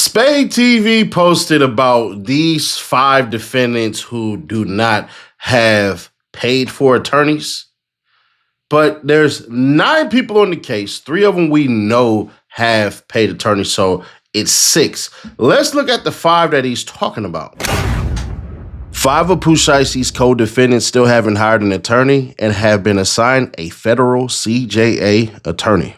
Spade TV posted about these 5 defendants who do not have paid for attorneys. But there's 9 people on the case. 3 of them we know have paid attorneys, so it's 6. Let's look at the 5 that he's talking about. 5 of Pooh Shiesty's co-defendants still haven't hired an attorney and have been assigned a federal CJA attorney.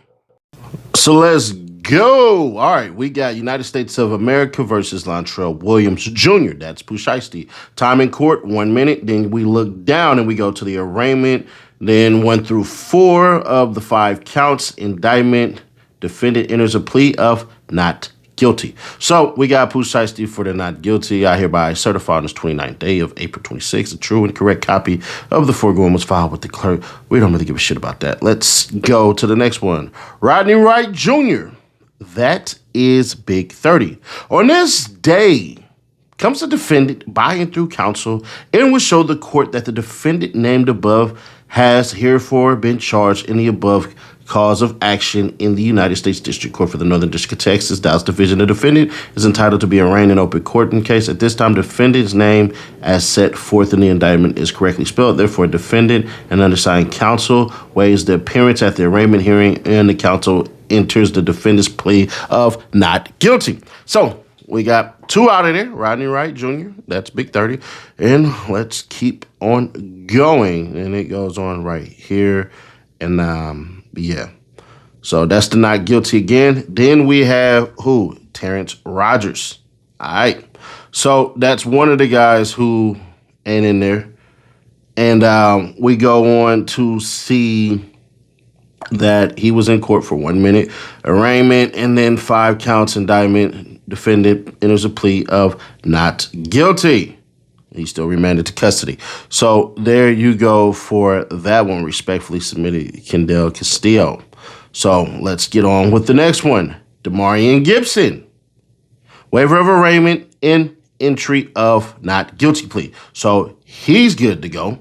So let's go. All right, we got United States of America versus Lontrell Williams Jr. That's Pooh Shiesty. Time in court, 1 minute. Then we look down and we go to the arraignment. Then 1 through 4 of the 5 counts. Indictment. Defendant enters a plea of not guilty. So we got Pooh Shiesty for the not guilty. I hereby certify on this 29th day of April 26th. A true and correct copy of the foregoing was filed with the clerk. We don't really give a shit about that. Let's go to the next one. Rodney Wright Jr. That is Big 30. On this day comes the defendant by and through counsel and will show the court that the defendant named above has herefore been charged in the above cause of action in the United States District Court for the Northern District of Texas, Dallas Division. The defendant is entitled to be arraigned in open court in case at this time defendant's name as set forth in the indictment is correctly spelled. Therefore, defendant and undersigned counsel waives the appearance at the arraignment hearing and the counsel enters the defendant's plea of not guilty. So we got 2 out of there. Rodney Wright Jr., that's Big 30. And let's keep on going. And it goes on right here. And yeah. So that's the not guilty again. Then we have who? Terrence Rogers. All right. So that's one of the guys who ain't in there. And we go on to see that he was in court for 1 minute. Arraignment and then 5 counts indictment. Defendant enters a plea of not guilty. He's still remanded to custody. So there you go for that one. Respectfully submitted, Kendall Castillo. So let's get on with the next one. Demarion Gibson. Waiver of arraignment and entry of not guilty plea. So he's good to go.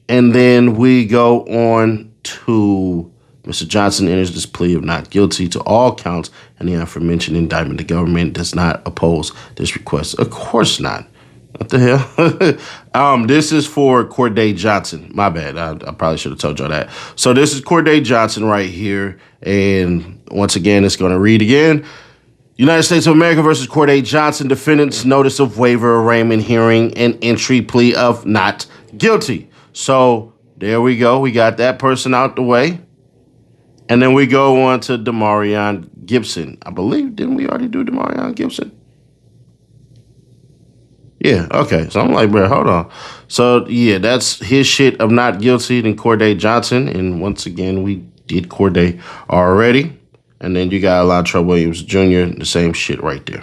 And then we go on to Mr. Johnson enters this plea of not guilty to all counts in the aforementioned indictment. The government does not oppose this request. Of course not. What the hell? This is for Corday Johnson. My bad. I probably should have told y'all that. So this is Corday Johnson right here. And once again, it's going to read again. United States of America versus Corday Johnson. Defendant's notice of waiver, arraignment, hearing, and entry plea of not guilty. So there we go. We got that person out the way. And then we go on to Demarion Gibson. I believe, didn't we already do Demarion Gibson? Yeah, okay. So I'm like, bro, hold on. So, yeah, that's his shit of not guilty than Corday Johnson. And once again, we did Corday already. And then you got Lontrell Williams Jr., the same shit right there.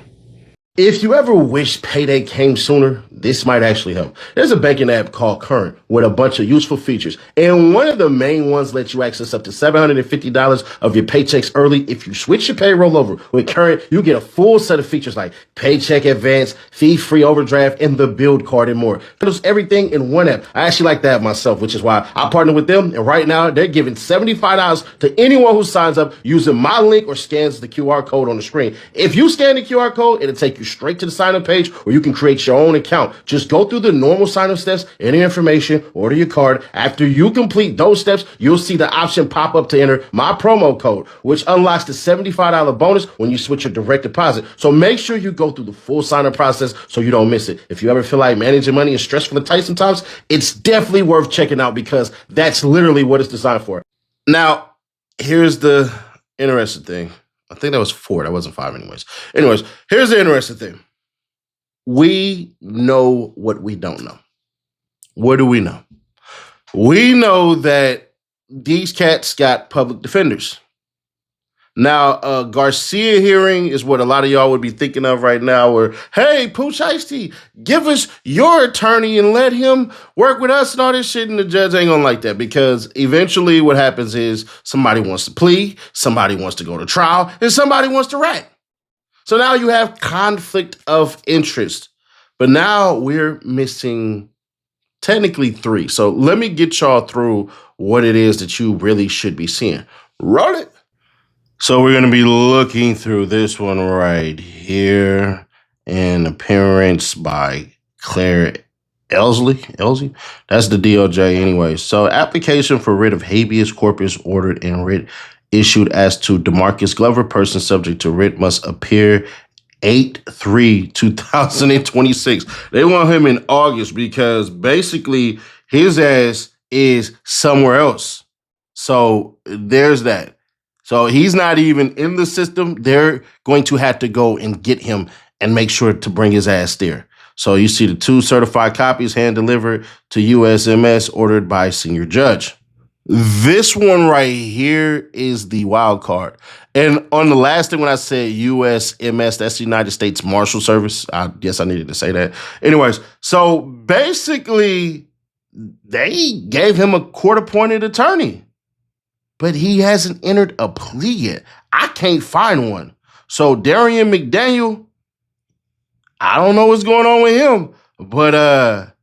If you ever wish payday came sooner, this might actually help. There's a banking app called Current with a bunch of useful features. And one of the main ones lets you access up to $750 of your paychecks early. If you switch your payroll over with Current, you get a full set of features like paycheck advance, fee-free overdraft, and the build card and more. It handles everything in one app. I actually like that myself, which is why I partner with them. And right now, they're giving $75 to anyone who signs up using my link or scans the QR code on the screen. If you scan the QR code, it'll take you straight to the sign-up page where you can create your own account. Just go through the normal sign-up steps, enter information, order your card. After you complete those steps, you'll see the option pop up to enter my promo code, which unlocks the $75 bonus when you switch your direct deposit. So make sure you go through the full sign-up process so you don't miss it. If you ever feel like managing money is stressful and tight sometimes, it's definitely worth checking out because that's literally what it's designed for. Now, here's the interesting thing. I think that was 4. That wasn't 5 anyways. Anyways, here's the interesting thing. We know what we don't know. What do we know? We know that these cats got public defenders. Now, a Garcia hearing is what a lot of y'all would be thinking of right now, where, hey, Pooh Shiesty, give us your attorney and let him work with us and all this shit, and the judge ain't gonna like that because eventually what happens is somebody wants to plea, somebody wants to go to trial, and somebody wants to rat. So now you have conflict of interest, but now we're missing technically 3. So let me get y'all through what it is that you really should be seeing. Roll it. So we're going to be looking through this one right here. An appearance by Claire Elsley. That's the DOJ anyway. So application for writ of habeas corpus ordered and writ issued as to DeMarcus Glover, person subject to writ, must appear 8/3/2026. They want him in August because basically his ass is somewhere else. So there's that. So he's not even in the system. They're going to have to go and get him and make sure to bring his ass there. So you see the 2 certified copies hand delivered to USMS ordered by senior judge. This one right here is the wild card. And on the last thing when I said USMS, that's the United States Marshal Service. I guess I needed to say that. Anyways, so basically they gave him a court-appointed attorney, but he hasn't entered a plea yet. I can't find one. So Darian McDaniel, I don't know what's going on with him, but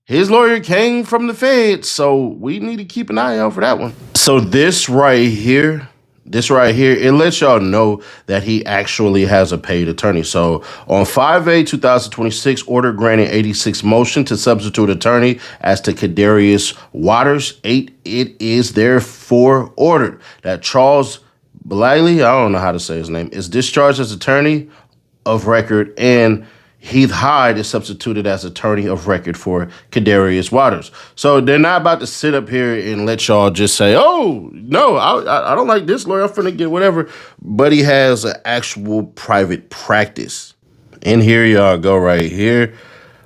his lawyer came from the feds, so we need to keep an eye out for that one. So this right here, it lets y'all know that he actually has a paid attorney. So on 5/8/2026, order granting 86 motion to substitute attorney as to Kadarius Waters. 8, it is therefore ordered that Charles Bliley, I don't know how to say his name, is discharged as attorney of record, and Heath Hyde is substituted as attorney of record for Kadarius Waters. So they're not about to sit up here and let y'all just say, oh, no, I don't like this lawyer, I'm finna get whatever. But he has an actual private practice. And here y'all go right here.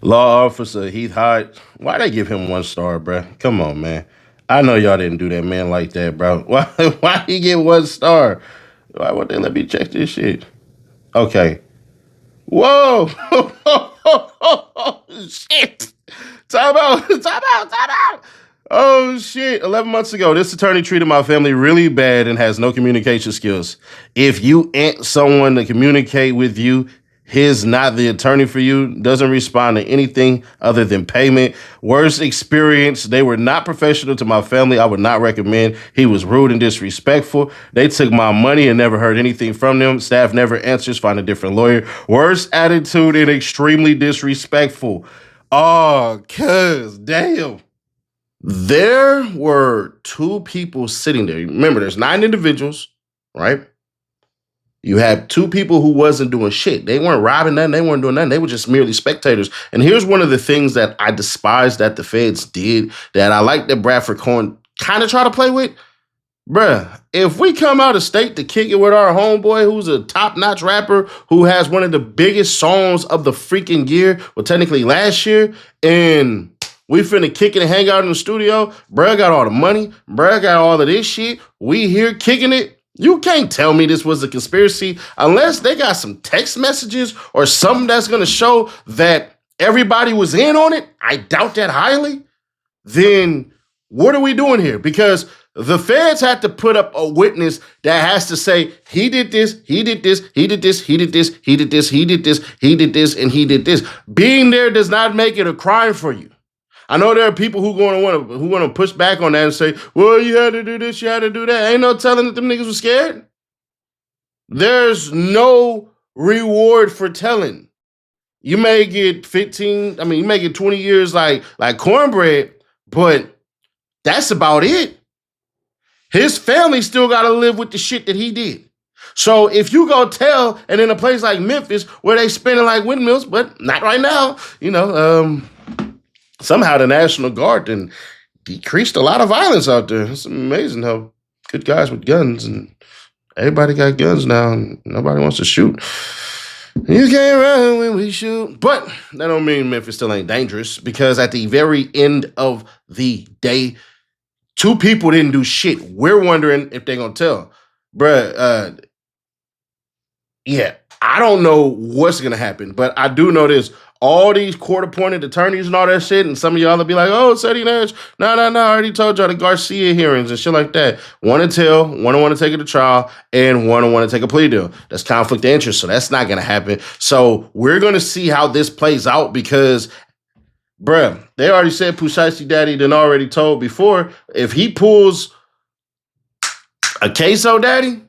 Law Officer Heath Hyde. Why they give him 1 star, bro? Come on, man. I know y'all didn't do that man like that, bro. Why he get 1 star? Why would they let me check this shit? Okay. Whoa! Shit! Time out! Oh, shit. 11 months ago, this attorney treated my family really bad and has no communication skills. If you ain't someone to communicate with you, his not the attorney for you, doesn't respond to anything other than payment. Worst experience, they were not professional to my family. I would not recommend. He was rude and disrespectful. They took my money and never heard anything from them. Staff never answers, find a different lawyer. Worst attitude and extremely disrespectful. Oh, cuz, damn. There were 2 people sitting there. Remember, there's 9 individuals, right? You had 2 people who wasn't doing shit. They weren't robbing nothing. They weren't doing nothing. They were just merely spectators. And here's one of the things that I despise that the feds did, that I like that Bradford Cohen kind of try to play with. Bruh, if we come out of state to kick it with our homeboy who's a top-notch rapper who has one of the biggest songs of the freaking year, well, technically last year, and we finna kick it and hang out in the studio, bruh got all the money, bruh got all of this shit, we here kicking it, you can't tell me this was a conspiracy unless they got some text messages or something that's going to show that everybody was in on it. I doubt that highly. Then what are we doing here? Because the feds had to put up a witness that has to say, he did this, he did this, he did this, he did this, he did this, he did this, he did this, and he did this. Being there does not make it a crime for you. I know there are people who want to push back on that and say, well, you had to do this, you had to do that. Ain't no telling that them niggas was scared. There's no reward for telling. You may get 15, you may get 20 years like cornbread, but that's about it. His family still got to live with the shit that he did. So if you go tell, and in a place like Memphis where they spinning like windmills, but not right now, somehow the National Guard then decreased a lot of violence out there. It's amazing how good guys with guns, and everybody got guns now, and nobody wants to shoot. You can't run when we shoot. But that don't mean Memphis still ain't dangerous, because at the very end of the day, 2 people didn't do shit. We're wondering if they're going to tell. Bruh, yeah, I don't know what's going to happen, but I do know this. All these court-appointed attorneys and all that shit, and some of y'all will be like, oh, Ceddy Nash, no, I already told y'all the Garcia hearings and shit like that. One to tell, one to want to take it to trial, and one to want to take a plea deal. That's conflict of interest, so that's not going to happen. So we're going to see how this plays out because, bruh, they already said Pooh Shiesty Daddy done already told before, if he pulls a queso daddy,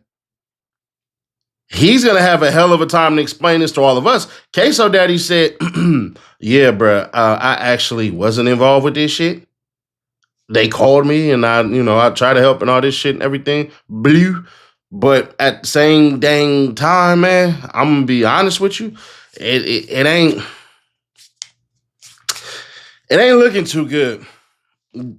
He's going to have a hell of a time to explain this to all of us. Queso Daddy said, yeah, bruh, I actually wasn't involved with this shit. They called me and I tried to help and all this shit and everything. Blue. But at the same dang time, man, I'm going to be honest with you. It ain't looking too good.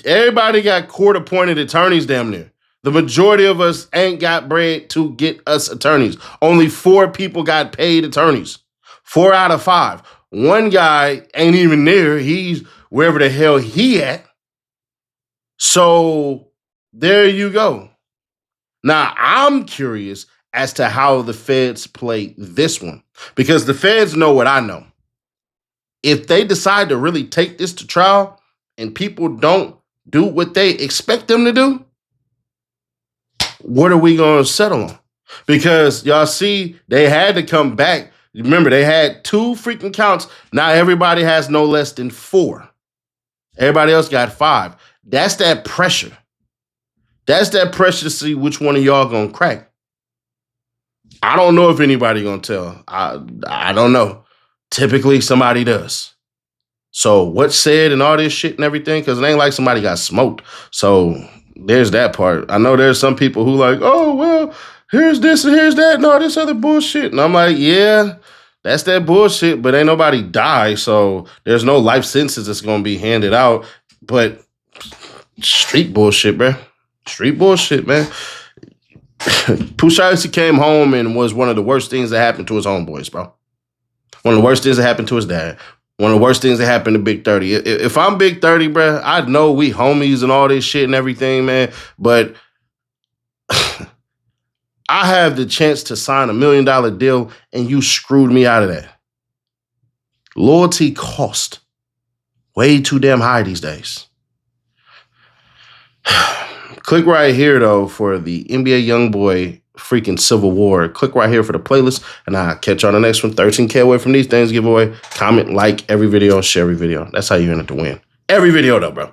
Everybody got court-appointed attorneys damn near. The majority of us ain't got bread to get us attorneys. Only 4 people got paid attorneys. 4 out of 5. One guy ain't even there. He's wherever the hell he at. So there you go. Now, I'm curious as to how the feds play this one. Because the feds know what I know. If they decide to really take this to trial and people don't do what they expect them to do, what are we going to settle on? Because y'all see, they had to come back. Remember, they had 2 freaking counts. Now everybody has no less than 4. Everybody else got 5. That's that pressure. That's that pressure to see which one of y'all going to crack. I don't know if anybody going to tell. I don't know. Typically, somebody does. So what's said and all this shit and everything, because it ain't like somebody got smoked. So there's that part. I know there's some people who like, oh, well, here's this and here's that and all this other bullshit. And I'm like, yeah, that's that bullshit, but ain't nobody die. So there's no life sentences that's going to be handed out. But street bullshit, man. Street bullshit, man. Pooh Shiesty came home and was one of the worst things that happened to his homeboys, bro. One of the worst things that happened to his dad. One of the worst things that happened to Big 30. If I'm Big 30, bro, I know we homies and all this shit and everything, man. But I have the chance to sign $1 million deal and you screwed me out of that. Loyalty cost way too damn high these days. Click right here, though, for the NBA YoungBoy freaking Civil War. Click right here for the playlist, and I'll catch you on the next one. 13K away from these things giveaway. Comment, like every video, share every video. That's how you end up to win. Every video, though, bro.